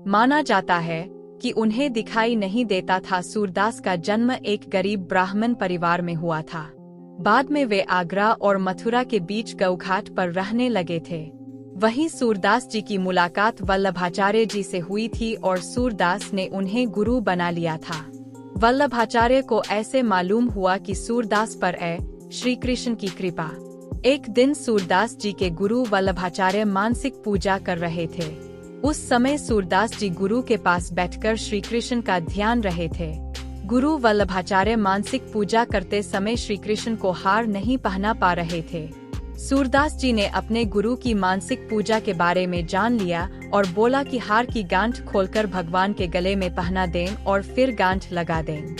माना जाता है कि उन्हें दिखाई नहीं देता था। सूरदास का जन्म एक गरीब ब्राह्मण परिवार में हुआ था। बाद में वे आगरा और मथुरा के बीच गौघाट पर रहने लगे थे। वहीं सूरदास जी की मुलाकात वल्लभाचार्य जी से हुई थी और सूरदास ने उन्हें गुरु बना लिया था। वल्लभाचार्य को ऐसे मालूम हुआ कि सूरदास पर श्री कृष्ण की कृपा। एक दिन सूरदास जी के गुरु वल्लभाचार्य मानसिक पूजा कर रहे थे। उस समय सूरदास जी गुरु के पास बैठकर श्री कृष्ण का ध्यान रहे थे। गुरु वल्लभाचार्य मानसिक पूजा करते समय श्री कृष्ण को हार नहीं पहना पा रहे थे। सूरदास जी ने अपने गुरु की मानसिक पूजा के बारे में जान लिया और बोला कि हार की गांठ खोलकर भगवान के गले में पहना दें और फिर गांठ लगा दें।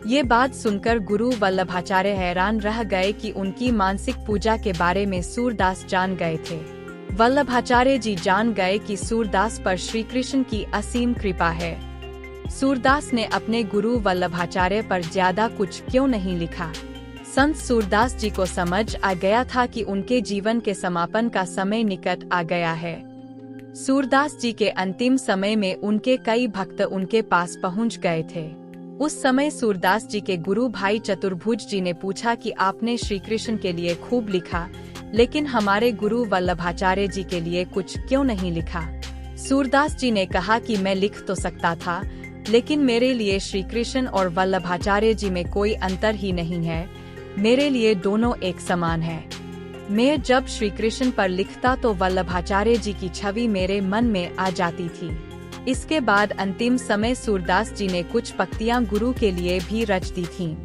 ये बात सुनकर गुरु वल्लभाचार्य हैरान रह गए कि उनकी मानसिक पूजा के बारे में सूरदास जान गए थे। वल्लभाचार्य जी जान गए कि सूरदास पर श्री कृष्ण की असीम कृपा है। सूरदास ने अपने गुरु वल्लभाचार्य पर ज्यादा कुछ क्यों नहीं लिखा। संत सूरदास जी को समझ आ गया था कि उनके जीवन के समापन का समय निकट आ गया है। सूरदास जी के अंतिम समय में उनके कई भक्त उनके पास पहुंच गए थे। उस समय सूरदास जी के गुरु भाई चतुर्भुज जी ने पूछा कि आपने श्री कृष्ण के लिए खूब लिखा, लेकिन हमारे गुरु वल्लभाचार्य जी के लिए कुछ क्यों नहीं लिखा। सूरदास जी ने कहा कि मैं लिख तो सकता था, लेकिन मेरे लिए श्री कृष्ण और वल्लभाचार्य जी में कोई अंतर ही नहीं है। मेरे लिए दोनों एक समान है। मैं जब श्री कृष्ण पर लिखता तो वल्लभाचार्य जी की छवि मेरे मन में आ जाती थी। इसके बाद अंतिम समय सूरदास जी ने कुछ पंक्तियां गुरु के लिए भी रच दी थीं।